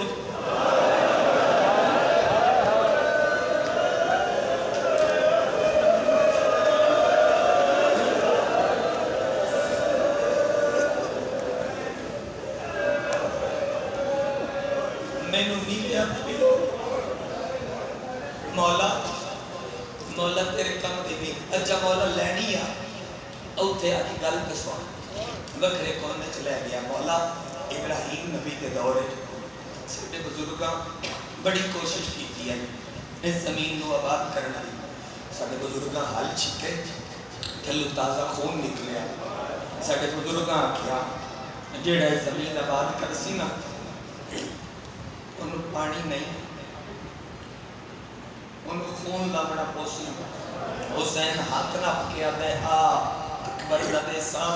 مولا تیرے کم دی بھی اچھا مولا لینی آ اوتھے آکی گل کسوان وکھرے کونے چلے گیا مولا ابراہیم نبی کے دورے سیدھے بزرگاں بڑی کوشش کی ہے اس زمین کو آباد کرنا ساڑھے بزرگاں حل چھکے تھلو تازہ خون نکلیا ساڑھے بزرگاں کیا جیڑا اس زمین آباد کرسی نا انہوں پانی نہیں ان خون لابڑا پوسی حسین ہاتھ نہ پکیا دے اکبر دے سام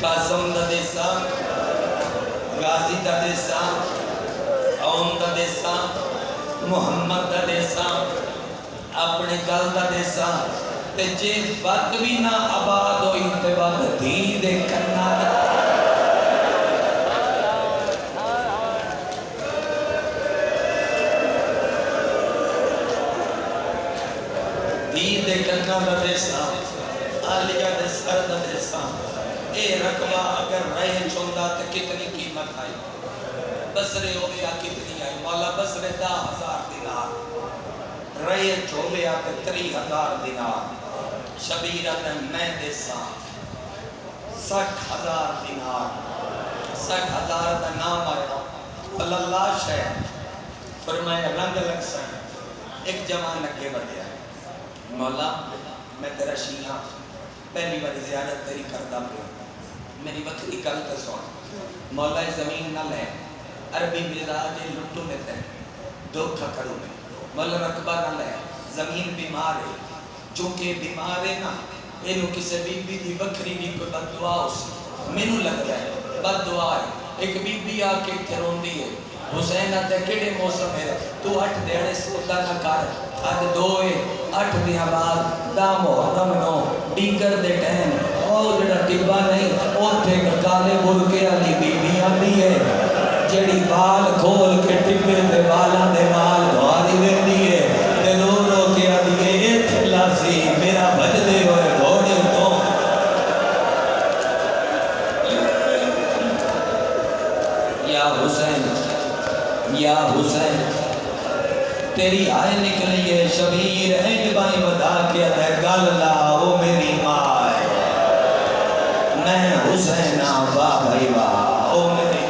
قاسم دے سام غازی دے سام عون دے سام محمد دے سام اپنے گل دے سام تے جے وقت بھی نہ آباد ہوئی تے وقت دھی دے کرنا دے کناں دا دیسا آلیہ دے سر دا دیسا اے رقبہ اگر رہے چھوندہ تے کتنی قیمت آئی بسرے ہو گیا کتنی آئی مولا بسرے 10,000 دینار رہے چھو گیا تے 30,000 دینار شبیرہ تے میں دیسا 60,000 دینار 60,000 دا نام آیا اللہ شہر فرمایا رنگ لگ سائیں ایک جوان لگے بڑھیا ہے مولا میں تیرا شیعہ پہلی باری زیارت تیری کردہ پہ میری وقتی کل کا سونا مولا زمین نہ لے عربی مزاج لٹو میں تے دھوکھا کرو میں مولا رقبہ نہ لے زمین بیمار ہے چونکہ بیمار ہے نا اینو کسے بی بی دی وکری بھی کوئی بد دعا ہو سی مینو لگ رہا ہے بد دعا ہے ایک بی بی آکے تھرون دی ہے حسین آتے کیڑے موسم ہے تو 8 دیڑے سوتا نہ کر آج 8 دیا بعد دا محرم نو ڈیگر دے ٹین او جڑا ٹبا نہیں اوتھے کالے برکے والی بی بی آتی ہے جڑی بال کھول کے ٹبے تے بالاں دے نال دھواری دیندی ہے تے رو رو کے آتی ہے ایتھے لاسی میرا بھجدے ہوئے گھوڑے تو یا حسین تیری آئے نکلی ہے شبیر اینج بائی بدا کے ادھے گل لاؤ میری ماں ہے میں حسین آبا بھائی او میری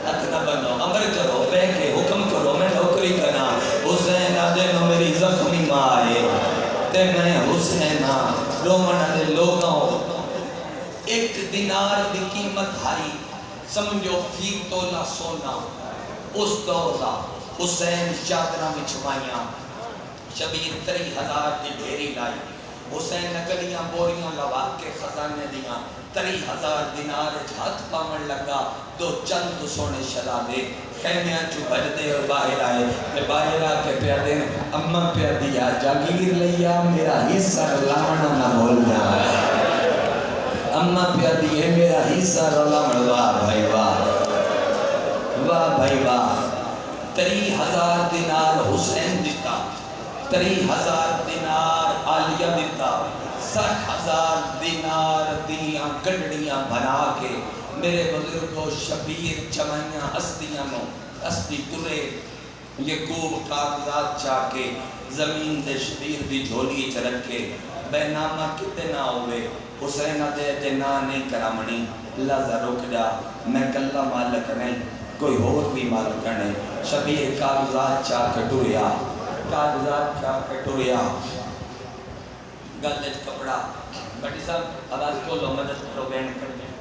حق نہ بنو امر کرو بے کے حکم کرو میں نوکری کرنا حسین آدھے نو میری زخمی ماں ہے تے میں حسین رومن آدھے لوگوں 1 دینار دی قیمت ہائی سمجھو فی تولا سونا اس دور دا حسین چادرہ میں چھپائیاں شبیر 30,000 دی ڈھیری لائی حسین نکلیاں بوریاں لوا کے خزانے دیاں 30,000 دینار ہاتھ پامن لگا دو چند سونے شرابے خیمیاں چو بھج دے اور باہر آئے میں باہر آ کے پیا دے اماں پیا دیا جاگیر لیا میرا حصہ لانا نہ بھولنا اماں پیا دیئے میرا حصہ رولا مڑوا بھائی واہ بھائی واہ 30,000 دینار حسین دیتا 30,000 دینار آلیہ دیتا 60,000 دینار دیاں گڑڑیاں بنا کے میرے بزرگوں شبیر چمائیاں ہستیاں نو ہستی ترے یکوب کاغذات چاہ کے زمین دے شبیر دی جھولی چرک کے بے نامہ کتنا ہوئے حسین دے جنا نہیں کرامنی لازہ رک جا میں کلہ مالک نہیں کوئی اور بھی مالک نہیں شبیر کاغذات چاہ کٹوریا گلج کپڑا بڑی صاحب آواز کو لو مدد کرو بینڈ کر دیں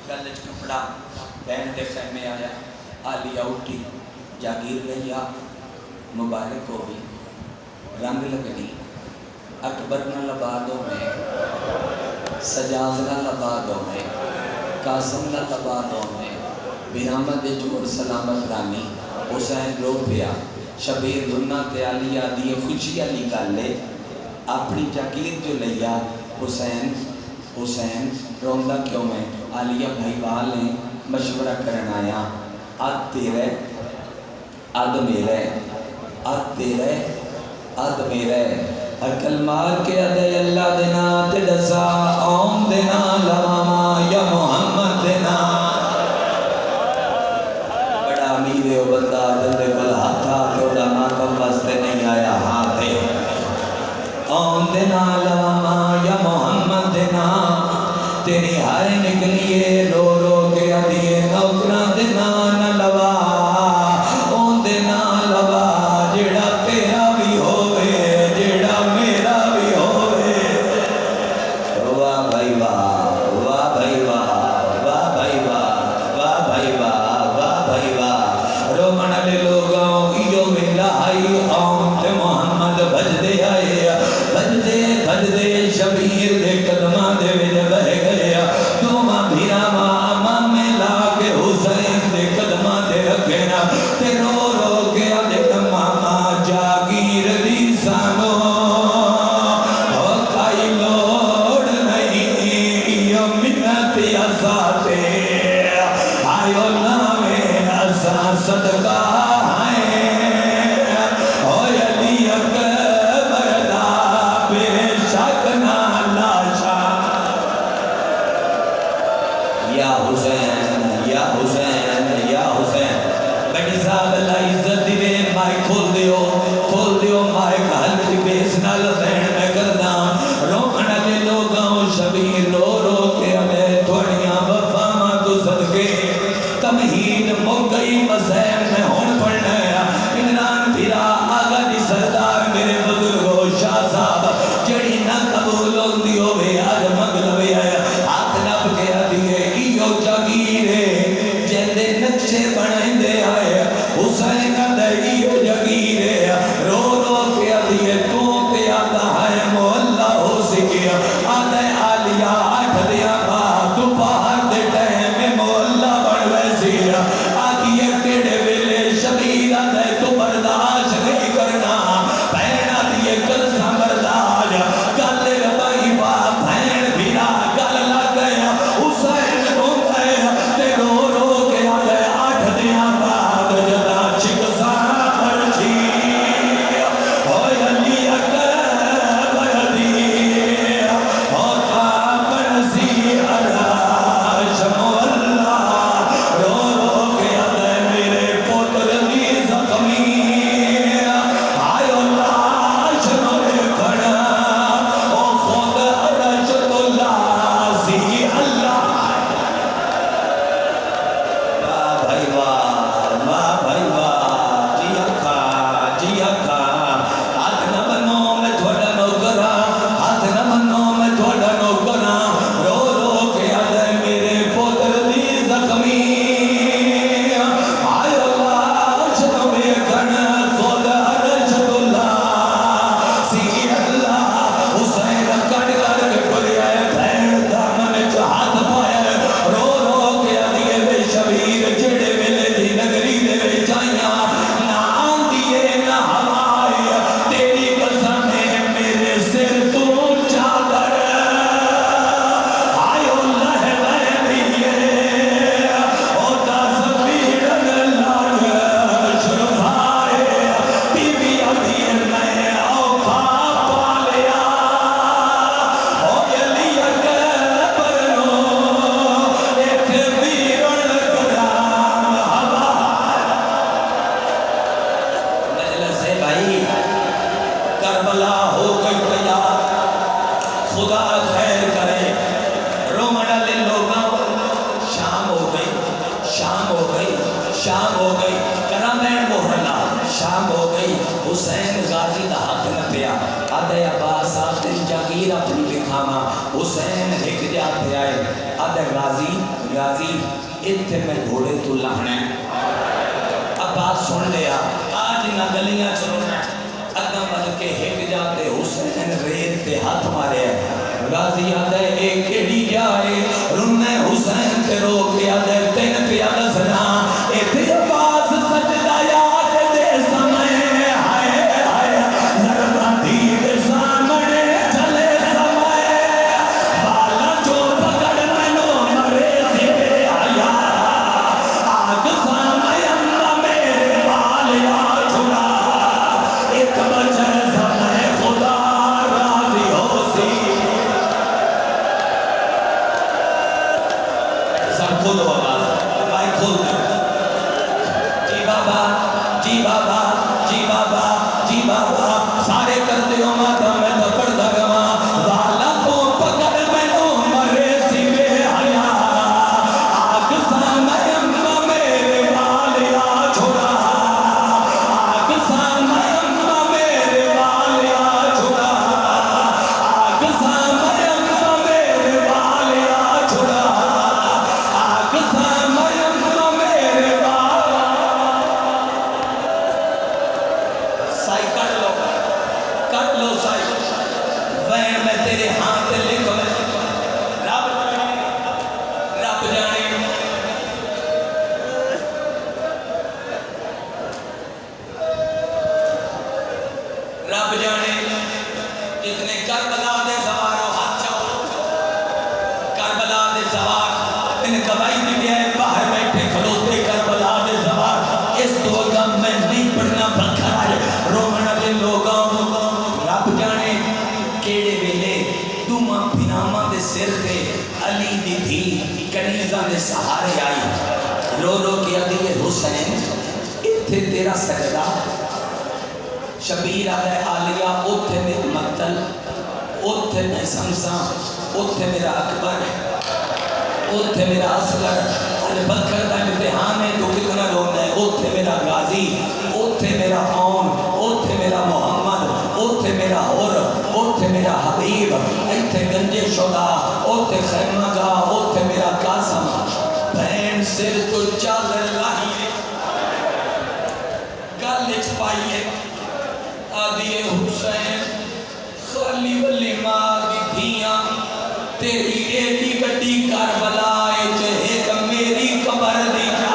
گلج کپڑا بینڈ دے خیمے آیا آلیہ اٹھی جاگیر لیا مبارک ہو بھی رنگ لگنی اکبر نہ لبادوں میں سجاد نہ لبادوں میں قاسم نہ لبادوں میں برامت جمہور سلامت رانی حسین رو پیا شبیر دھنہ تے علیہ دیئے خوشی علی گل لے اپنی جاگیر جو لیا حسین روندہ کیوں میں علیہ بھائی والیں مشورہ کرن آیا آد تیرے آد میرے اکل مار کے ادھے اللہ دینا تدسا اوم دینا لماما یا محمد دینا بڑا امیر ہے بندہ دلے بل ہاتھا توڑا ماتم واسطے نہیں آیا ہاتھے اوم دینا لماما یا محمد دینا تیری ہائے نکلیے رو رو کے ادھیے نوکرہ دینا نہ لوا اوم دینا لوا جڑا تیرا بھی ہوئے جڑا میرا بھی ہوئے واہ بھائی واہ واہ بھائی واہ واہ بھائی واہ واہ بھائی واہ واہ بھائی واہ رومن علی لوگوں ایو ویلا آئی آم تے محمد بھج دے آئے بھج دے شبیر دے قدمہ دے ویلے بہ گئے دوما بھیرا ماں میں لا کے حسین دے قدمہ دے رکھنا تے رو رو کے آدھے ماما جاگیر دی سانو کائی لوڑ نہیں یہ منت یا ساتے آئیو نامے اسا صدقہ آئے او علی اکبر گئی کرامین محرلہ شام ہو گئی حسین غازی دا حق نہ پیا آدھے عباس آتے جاگیر اپنی لکھاما حسین ایک جاتے آئے آدھے غازی اتھے میں گھوڑے تو لہنے عباس سن لیا آج نہ گلیاں چلونا ادھا مد کے ایک جاتے حسین ریت تے ہاتھ مارے غازی آدھے ایک کیڑی جائے رنے حسین تے رو کے آدھے تین پیا دسنا ایتھے عباس سجدہ یاد دے سمے ہائے ہائے ضربہ دید سامنے چلے سمے بالا جو پکڑ منو مرے سی بے آیا آگ سامنے امہ میرے بالیا چھڑا ایک بچے سمے خدا راضی ہو سی سب کھول دو آواز بھائی کھول دو جی بابا جی بابا جی بابا جی بابا سارے کرتے ہو ماتا میں دکڑ دگما والا تو پکڑ میں نو مرے سی بے حیا آگ سامنے امہ میرے بالیا چھوڑا آگ سامنے امہ میرے بالیا چھوڑا آگ سامنے امہ میرے بالیا چھوڑا آگ سامنے امہ میرے بالیا سائی کٹ لو سائی وین میں تیرے ہاتھ لکھ رب جانے رب جانے جتنے کربلا دے سوار ہو ہاتھ چاہو کربلا دے سوار ان گواہی بھی گئے باہر بیٹھے کھلوتے کربلا دے سوار اس دو غم میں نہیں پڑھنا بکھائے رومن دے لوگوں رب جانے کیڑے ویلے دوما پھناما دے سر دے علی دی تھی کنیزہ دے سہارے آئی رو رو کے علی حسین اتھے تیرا سجدہ شبیر علیہ آلیہ اتھے میرے مقتل اتھے میں سمسا اتھے میرا اکبر اتھے میرا اصغر بکر دا امتحان ہے تو کتنا رونا ہے اتھے میرا غازی اتھے میرا عون اتھے میرا محمد اتھے میرا اور اتھے میرا حبیب اتھے گنجے شدا اتھے خیمہ گا اتھے میرا قاسم بہن سر تو چادر لائیے گلچ پائیے آدھیے حسین خالی ولی ماں دی دھیاں تیری ایڈی گڈی کربلا ایک میری قبر دی جا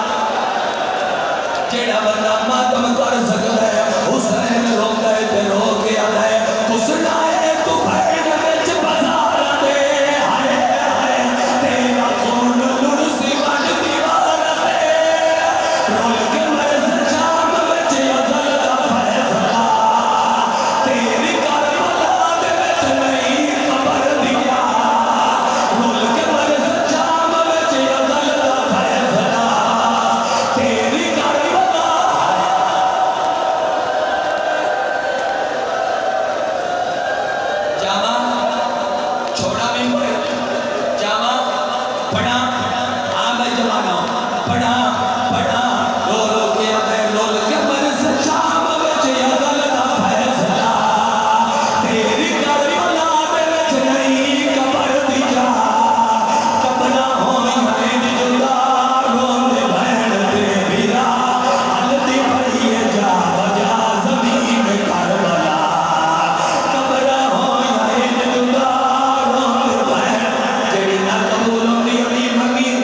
جیڑا بندہ ماتم کر سکتا ہے حسین رو گئے تے رو گیا ہے حسنا ہے تو بھین وچ بازار دے ہائے ہائے تیرا خون لڑسی بن دیوار ہے رول کے مرز شام وچ ازل دا فیصلہ تیری کربلا دے وچ نہیں قبر دیا رول کے مرز شام وچ ازل دا فیصلہ تیری کربلا جاما چھوڑا ممبر جاما پڑھا ہاں بھائی جوانا پڑھا رو رو کے آئے رول کے برس شام وچ ازل دا فیصلہ تیری کربلا دے وچ نہیں قبر دی جا قبرہ ہوئی ہیں جدا روندے بہن تے بیرا حلدی پڑھیے جا بجا زمین کربلا قبرہ ہوئی ہیں جدا روندے بہن جڑی نہ قبول ہوندی علی منگی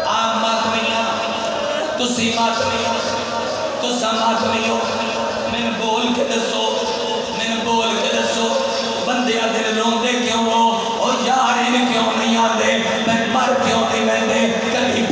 آپ ماتمیاں تسی ماتمیاں تسا ماتمیوں میں بول کے دسو بندے دل روندے کیوں ہو اور یار ان کیوں نہیں آندے میں مر کیوں نہیں ویندے کبھی